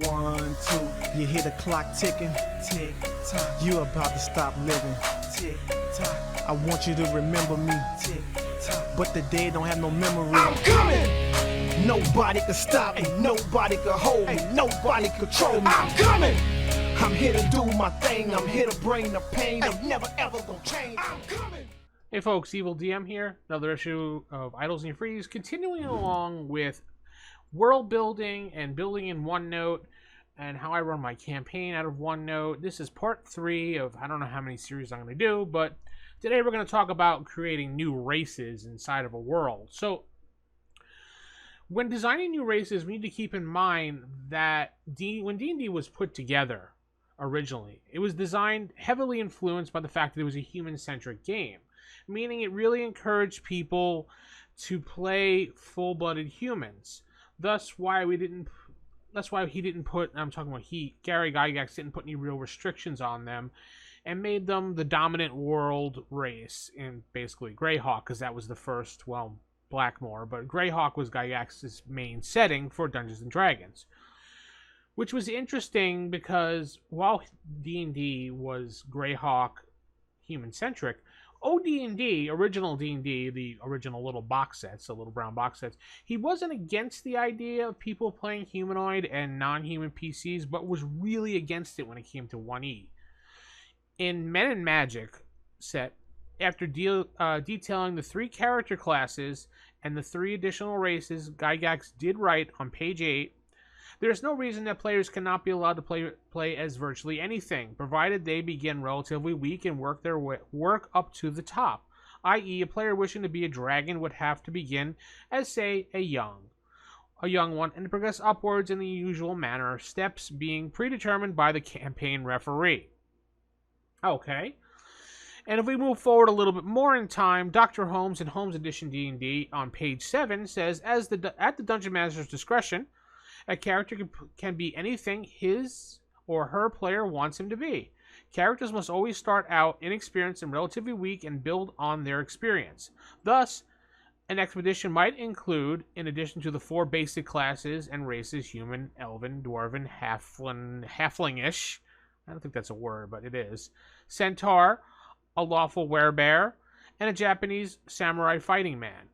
1, 2, you hear the clock ticking, tick tock. You about to stop living, tick tock. I want you to remember me, tick tock. But the dead don't have no memory. I'm coming. Nobody can stop me, nobody can hold me, nobody control me. I'm coming. I'm here to do my thing. I'm here to bring the pain. I'm never ever gonna change. I'm coming. Hey folks, Evil DM here. Another issue of Idols and Efreeti, continuing along with world building and building in Onenote and how I run my campaign out of Onenote. This is part 3 of I don't know how many series I'm going to do, but today we're going to talk about creating new races inside of a world. So when designing new races, we need to keep in mind that when D&D was put together originally, it was designed heavily influenced by the fact that it was a human-centric game, meaning it really encouraged people to play full-blooded humans. That's why he didn't put, Gary Gygax didn't put any real restrictions on them and made them the dominant world race in basically Greyhawk, because that was the first, well, Blackmoor, but Greyhawk was Gygax's main setting for Dungeons and Dragons. Which was interesting because while D&D was Greyhawk human-centric, OD&D, original D&D, the original little box sets, the little brown box sets, he wasn't against the idea of people playing humanoid and non-human PCs, but was really against it when it came to 1E. In Men in Magic set, after detailing the 3 character classes and the 3 additional races Gygax did write on page 8, there's no reason that players cannot be allowed to play as virtually anything, provided they begin relatively weak and work up to the top. I.e., a player wishing to be a dragon would have to begin as, say, a young one, and progress upwards in the usual manner, steps being predetermined by the campaign referee. Okay. And if we move forward a little bit more in time, Dr. Holmes in Holmes Edition D&D on page 7 says, at the Dungeon Master's discretion, a character can be anything his or her player wants him to be. Characters must always start out inexperienced and relatively weak and build on their experience. Thus, an expedition might include, in addition to the 4 basic classes and races, human, elven, dwarven, halfling-ish, I don't think that's a word, but it is, centaur, a lawful werebear, and a Japanese samurai fighting man.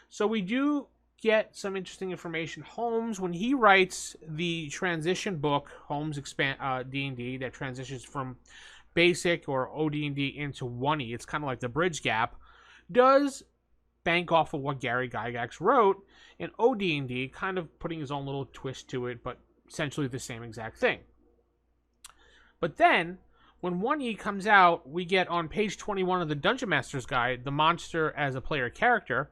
So we do get some interesting information. Holmes, when he writes the transition book, Holmes D&D, that transitions from basic or OD&D into 1E, it's kind of like the bridge gap, does bank off of what Gary Gygax wrote in OD&D, kind of putting his own little twist to it, but essentially the same exact thing. But then, when 1E comes out, we get on page 21 of the Dungeon Master's Guide, the monster as a player character.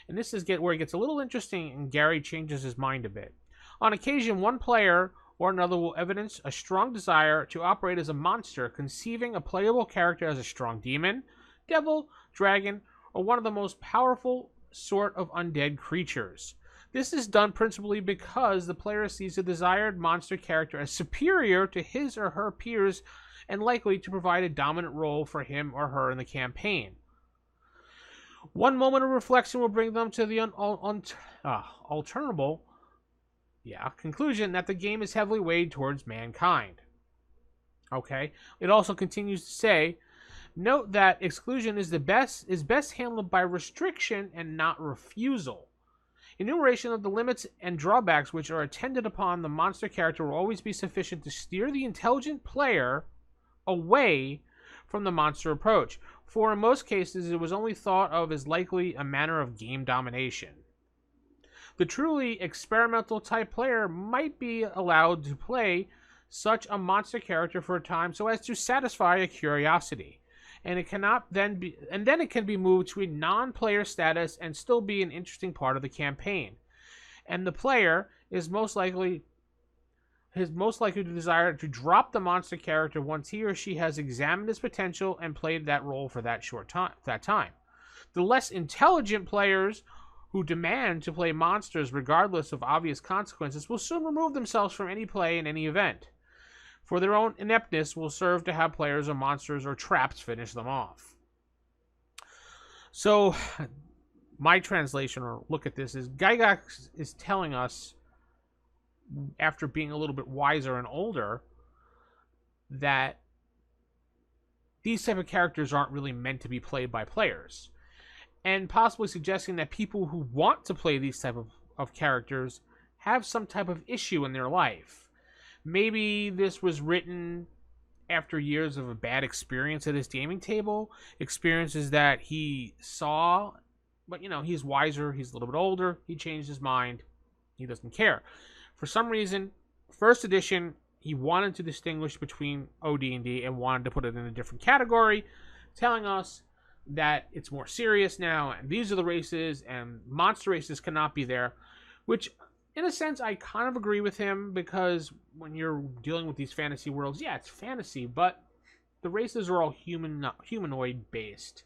And this is where it gets a little interesting and Gary changes his mind a bit. On occasion, one player or another will evidence a strong desire to operate as a monster, conceiving a playable character as a strong demon, devil, dragon, or one of the most powerful sort of undead creatures. This is done principally because the player sees the desired monster character as superior to his or her peers and likely to provide a dominant role for him or her in the campaign. One moment of reflection will bring them to the conclusion that the game is heavily weighed towards mankind. Okay. It also continues to say, note that exclusion is best handled by restriction and not refusal. Enumeration of the limits and drawbacks which are attended upon the monster character will always be sufficient to steer the intelligent player away from the monster approach, for in most cases it was only thought of as likely a manner of game domination. The truly experimental type player might be allowed to play such a monster character for a time so as to satisfy a curiosity, and it can be moved to a non-player status and still be an interesting part of the campaign. And the player is most likely to desire to drop the monster character once he or she has examined his potential and played that role for that time. The less intelligent players who demand to play monsters regardless of obvious consequences will soon remove themselves from any play in any event, for their own ineptness will serve to have players or monsters or traps finish them off. So, my translation or look at this is Gygax is telling us after being a little bit wiser and older, that these type of characters aren't really meant to be played by players. And possibly suggesting that people who want to play these type of characters have some type of issue in their life. Maybe this was written after years of a bad experience at his gaming table, experiences that he saw, but he's wiser, he's a little bit older, he changed his mind, he doesn't care. For some reason, first edition, he wanted to distinguish between OD&D and wanted to put it in a different category, telling us that it's more serious now, and these are the races, and monster races cannot be there, which, in a sense, I kind of agree with him, because when you're dealing with these fantasy worlds, yeah, it's fantasy, but the races are all humanoid-based.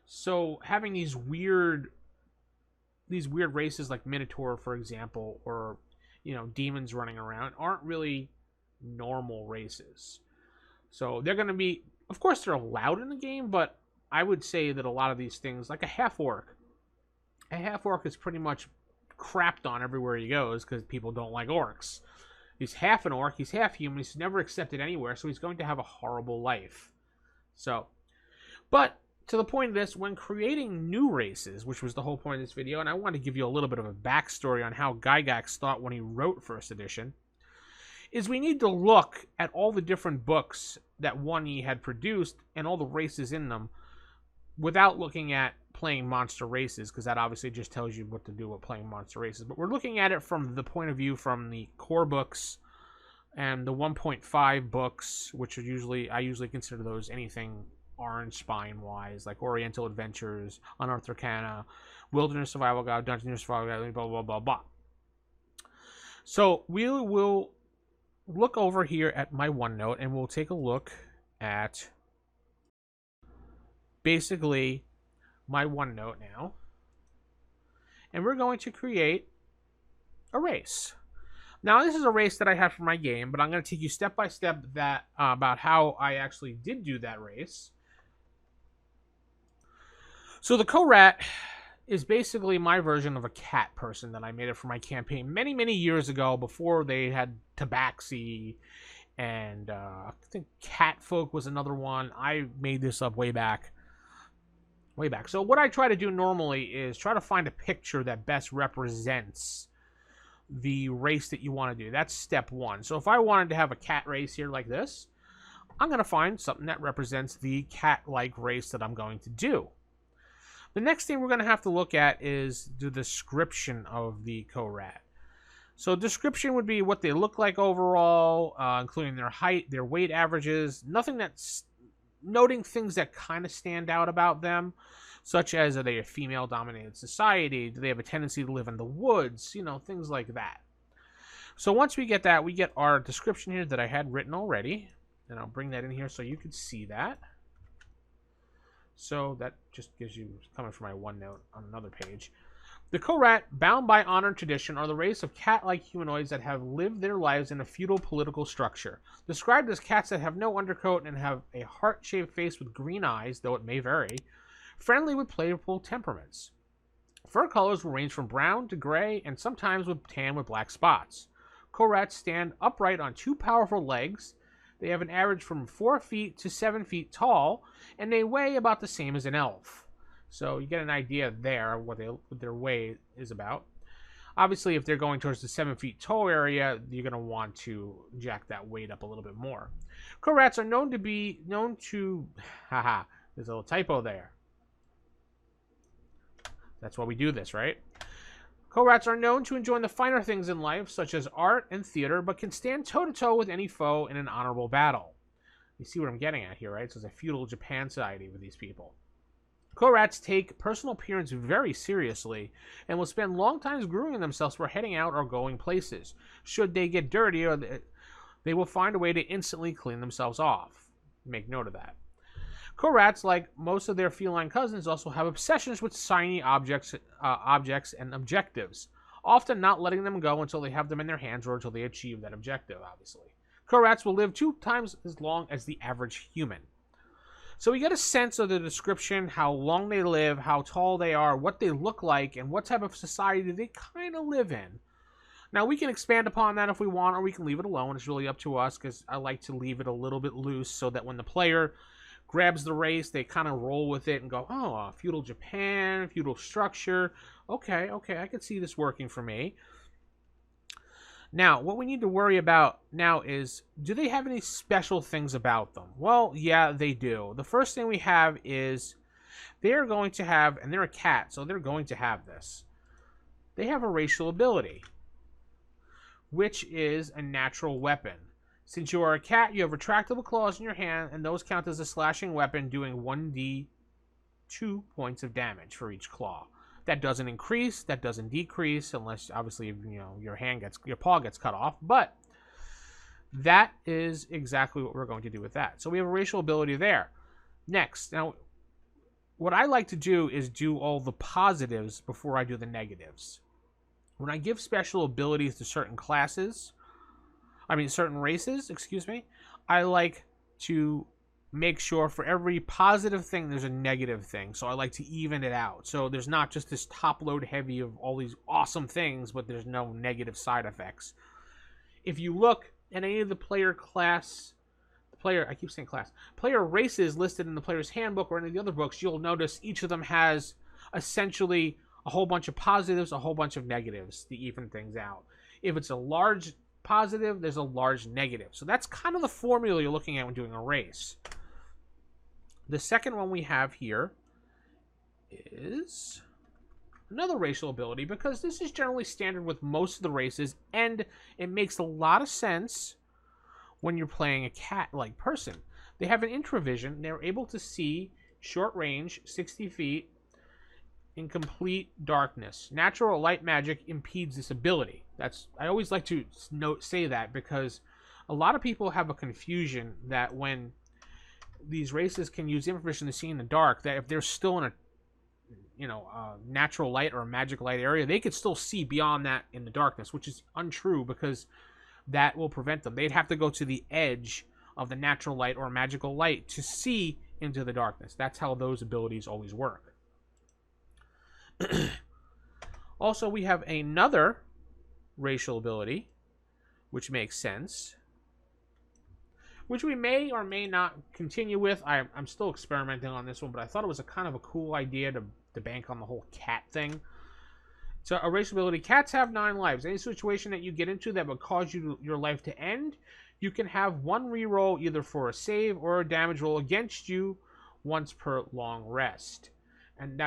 So having these weird races like Minotaur, for example, or, demons running around, aren't really normal races. So they're going to be, of course, they're allowed in the game, but I would say that a lot of these things, like a half-orc is pretty much crapped on everywhere he goes because people don't like orcs. He's half an orc, he's half human, he's never accepted anywhere, so he's going to have a horrible life. So, but to the point of this, when creating new races, which was the whole point of this video, and I want to give you a little bit of a backstory on how Gygax thought when he wrote First Edition, is we need to look at all the different books that 1E had produced and all the races in them without looking at playing monster races, because that obviously just tells you what to do with playing monster races. But we're looking at it from the point of view from the core books and the 1.5 books, which are I usually consider those anything Orange Spine wise, like Oriental Adventures, Unearthed Arcana, Wilderness Survival Guide, Dungeon Survival Guide, blah blah blah blah. So we will look over here at my OneNote and we'll take a look at basically my OneNote now, and we're going to create a race. Now, this is a race that I have for my game, but I'm going to take you step by step about how I actually did do that race. So the Co-Rat is basically my version of a cat person that I made it for my campaign many, many years ago, before they had Tabaxi, and I think Catfolk was another one. I made this up way back. So what I try to do normally is try to find a picture that best represents the race that you want to do. That's step one. So if I wanted to have a cat race here like this, I'm going to find something that represents the cat-like race that I'm going to do. The next thing we're going to have to look at is the description of the Co-Rat. So description would be what they look like overall, including their height, their weight averages, noting things that kind of stand out about them, such as, are they a female-dominated society? Do they have a tendency to live in the woods? Things like that. So once we get that, we get our description here that I had written already, and I'll bring that in here so you can see that. So that just gives you, coming from my OneNote on another page. The Co-Rat, bound by honor and tradition, are the race of cat-like humanoids that have lived their lives in a feudal political structure. Described as cats that have no undercoat and have a heart-shaped face with green eyes, though it may vary, friendly with playful temperaments. Fur colors will range from brown to gray and sometimes with tan with black spots. Co-Rats stand upright on two powerful legs. They have an average from 4 feet to 7 feet tall, and they weigh about the same as an elf. So you get an idea there what their weight is about. Obviously, if they're going towards the 7 feet tall area, you're going to want to jack that weight up a little bit more. Co-Rats are known to, haha, there's a little typo there. That's why we do this, right? Co-Rats are known to enjoy the finer things in life, such as art and theater, but can stand toe-to-toe with any foe in an honorable battle. You see what I'm getting at here, right? So it's a feudal Japan society with these people. Co-Rats take personal appearance very seriously and will spend long times grooming themselves for heading out or going places. Should they get dirty, they will find a way to instantly clean themselves off. Make note of that. Co-Rats, like most of their feline cousins, also have obsessions with shiny objects and objectives, often not letting them go until they have them in their hands or until they achieve that objective, obviously. Co-Rats will live 2 times as long as the average human. So we get a sense of the description, how long they live, how tall they are, what they look like, and what type of society they kind of live in. Now, we can expand upon that if we want, or we can leave it alone. It's really up to us, because I like to leave it a little bit loose so that when the player grabs the race, they kind of roll with it and go, oh, feudal Japan, feudal structure. Okay, I can see this working for me. Now, what we need to worry about now is, do they have any special things about them? Well, yeah, they do. The first thing we have is they're going to have, and they're a cat, so they're going to have this. They have a racial ability, which is a natural weapon. Since you are a cat, you have retractable claws in your hand, and those count as a slashing weapon, doing 1d2 points of damage for each claw. That doesn't increase, that doesn't decrease, unless obviously your paw gets cut off. But that is exactly what we're going to do with that. So we have a racial ability there. Next, now what I like to do is do all the positives before I do the negatives. When I give special abilities to certain certain races, I like to make sure for every positive thing there's a negative thing. So I like to even it out. So there's not just this top load heavy of all these awesome things, but there's no negative side effects. If you look at any of the player races listed in the player's handbook or any of the other books, you'll notice each of them has essentially a whole bunch of positives, a whole bunch of negatives to even things out. If it's a large positive, there's a large negative. So that's kind of the formula you're looking at when doing a race. The second one we have here is another racial ability, because this is generally standard with most of the races, and it makes a lot of sense when you're playing a cat-like person. They have an intravision. They're able to see short range, 60 feet, in complete darkness. Natural light magic impedes this ability. I always like to say that, because a lot of people have a confusion that when these races can use infravision to see in the dark, that if they're still in a natural light or a magic light area, they could still see beyond that in the darkness, which is untrue, because that will prevent them. They'd have to go to the edge of the natural light or magical light to see into the darkness. That's how those abilities always work. Also, we have another racial ability, which makes sense, which we may or may not continue with. I'm still experimenting on this one, but I thought it was a kind of a cool idea to bank on the whole cat thing. So a racial ability: cats have 9 lives. Any situation that you get into that would cause your life to end, you can have 1 reroll either for a save or a damage roll against you once per long rest. And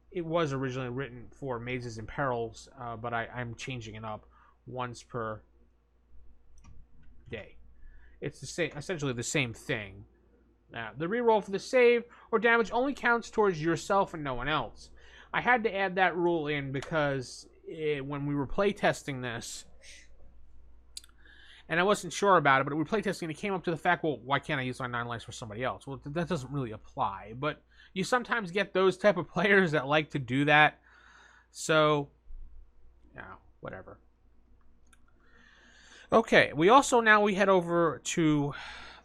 it was originally written for Mazes and Perils, but I'm changing it up once per day. It's essentially the same thing. The reroll for the save or damage only counts towards yourself and no one else. I had to add that rule in because when we were playtesting this, and I wasn't sure about it, but we were playtesting, it came up to the fact, well, why can't I use my 9 lives for somebody else? Well, that doesn't really apply, but you sometimes get those type of players that like to do that. So, whatever. Okay, we head over to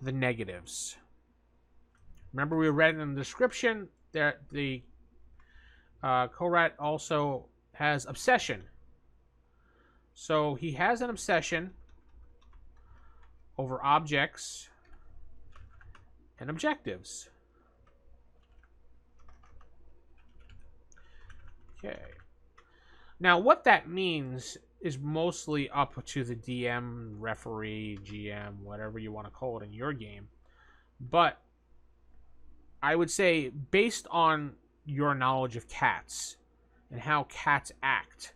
the negatives. Remember, we read in the description that the Korat also has obsession. So he has an obsession over objects and objectives. Okay. Now, what that means is mostly up to the DM, referee, GM, whatever you want to call it in your game. But I would say, based on your knowledge of cats and how cats act,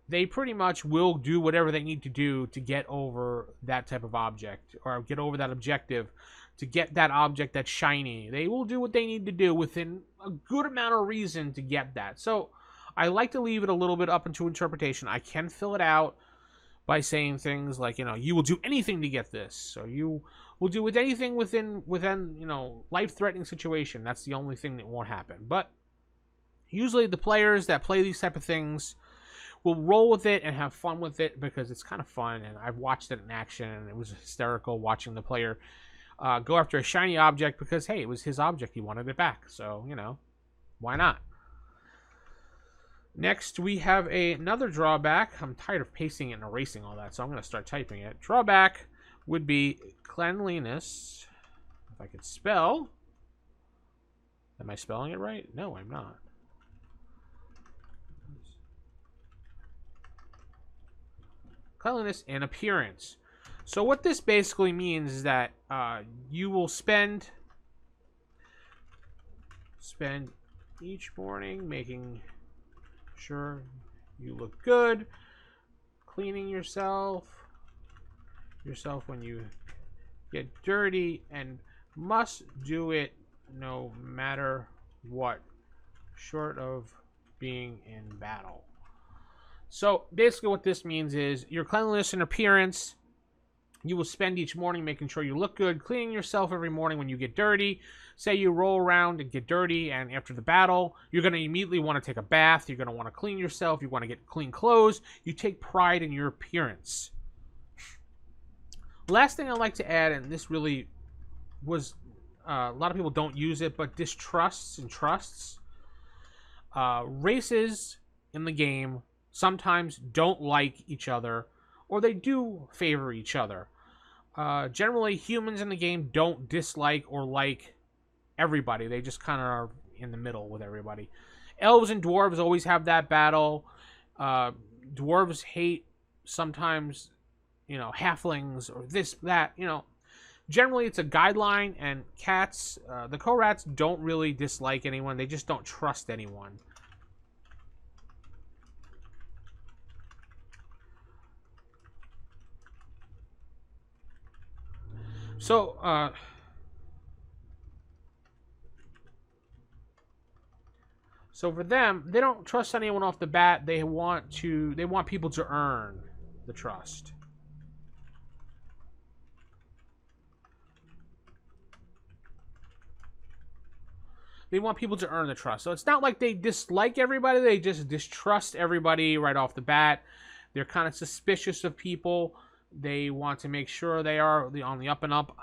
they pretty much will do whatever they need to do to get over that type of object, or get over that objective, to get that object that's shiny. They will do what they need to do within a good amount of reason to get that. So I like to leave it a little bit up into interpretation. I can fill it out by saying things like, you will do anything to get this, or you will do with anything within life-threatening situation. That's the only thing that won't happen. But usually the players that play these type of things will roll with it and have fun with it, because it's kind of fun, and I've watched it in action, and it was hysterical watching the player go after a shiny object because, hey, it was his object. He wanted it back. So, why not? Next, we have another drawback. I'm tired of pasting and erasing all that, so I'm going to start typing it. Drawback would be cleanliness. If I could spell. Am I spelling it right? No, I'm not. Cleanliness and appearance. So what this basically means is that you will spend each morning making sure you look good, cleaning yourself when you get dirty, and must do it no matter what, short of being in battle. So basically what this means is your cleanliness and appearance, you will spend each morning making sure you look good, cleaning yourself every morning when you get dirty. Say you roll around and get dirty, and after the battle, you're going to immediately want to take a bath. You're going to want to clean yourself. You want to get clean clothes. You take pride in your appearance. Last thing I'd like to add, and this really was, a lot of people don't use it, but distrusts and trusts. Races in the game sometimes don't like each other, or they do favor each other. Generally, humans in the game don't dislike or like everybody. They just kind of are in the middle with everybody. Elves and dwarves always have that battle. Dwarves hate sometimes, halflings or this, that, Generally, it's a guideline, and cats, the co-rats don't really dislike anyone. They just don't trust anyone. So, so for them, they don't trust anyone off the bat. They want people to earn the trust. They want people to earn the trust. So it's not like they dislike everybody. They just distrust everybody right off the bat. They're kind of suspicious of people. They want to make sure they are on the up and up.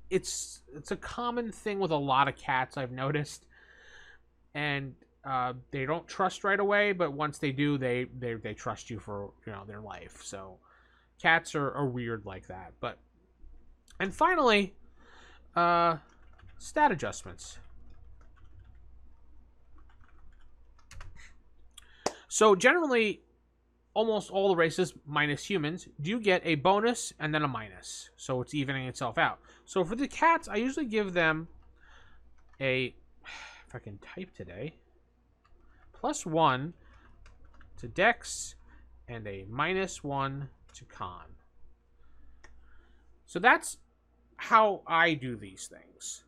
It's a common thing with a lot of cats, I've noticed. And they don't trust right away, but once they do, they trust you for their life. So cats are weird like that. And finally, stat adjustments. So generally, almost all the races, minus humans, do get a bonus and then a minus. So it's evening itself out. So for the cats, I usually give them a, if I can type today, +1 to Dex and a -1 to Con. So that's how I do these things.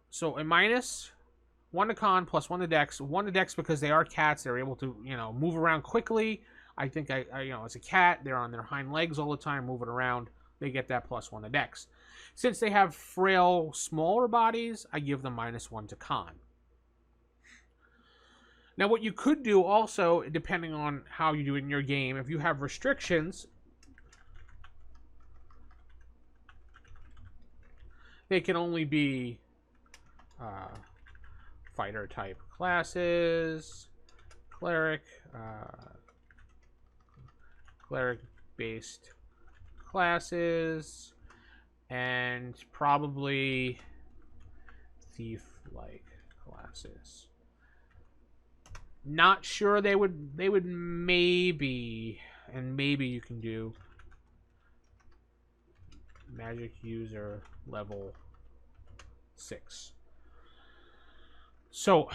So a -1 to Con, +1 to Dex. 1 to Dex because they are cats. They're able to, move around quickly. I think as a cat, they're on their hind legs all the time, moving around. They get that +1 to Dex. Since they have frail, smaller bodies, I give them -1 to Con. Now, what you could do also, depending on how you do it in your game, if you have restrictions, they can only be fighter type classes, cleric based classes, and probably thief like classes. Not sure they would maybe, and maybe you can do magic user level 6. So,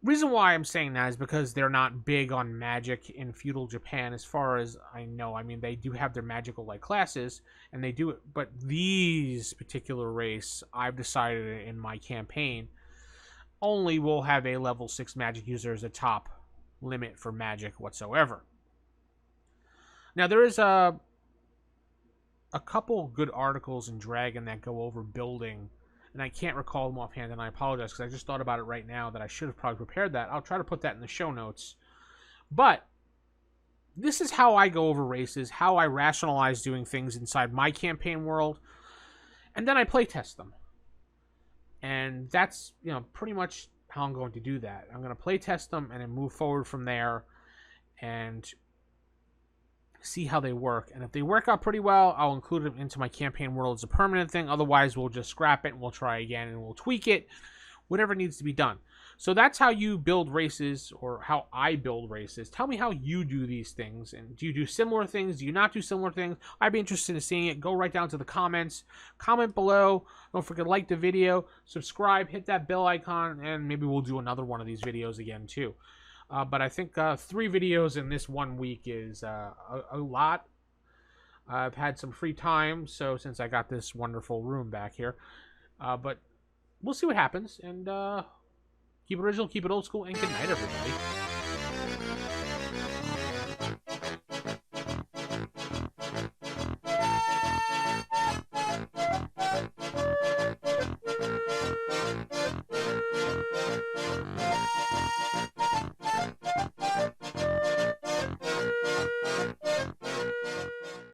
reason why I'm saying that is because they're not big on magic in feudal Japan, as far as I know. I mean, they do have their magical like classes, and they do it, but these particular race, I've decided in my campaign, only will have a level 6 magic user as a top limit for magic whatsoever. Now, there is a couple good articles in Dragon that go over building, and I can't recall them offhand, and I apologize because I just thought about it right now that I should have probably prepared that. I'll try to put that in the show notes. But this is how I go over races, how I rationalize doing things inside my campaign world, and then I playtest them. And that's, pretty much how I'm going to do that. I'm going to playtest them and then move forward from there. and see how they work. And if they work out pretty well, I'll include them into my campaign world as a permanent thing. Otherwise, we'll just scrap it and we'll try again and we'll tweak it, whatever needs to be done. So that's how you build races, or how I build races. Tell me how you do these things, and do you do similar things? Do you not do similar things? I'd be interested in seeing it. Go right down to the comments. Comment below. Don't forget to like the video, subscribe, hit that bell icon, and maybe we'll do another one of these videos again too. But I think 3 videos in this 1 week is a lot. I've had some free time, so since I got this wonderful room back here. But we'll see what happens, and keep it original, keep it old school, and good night, everybody.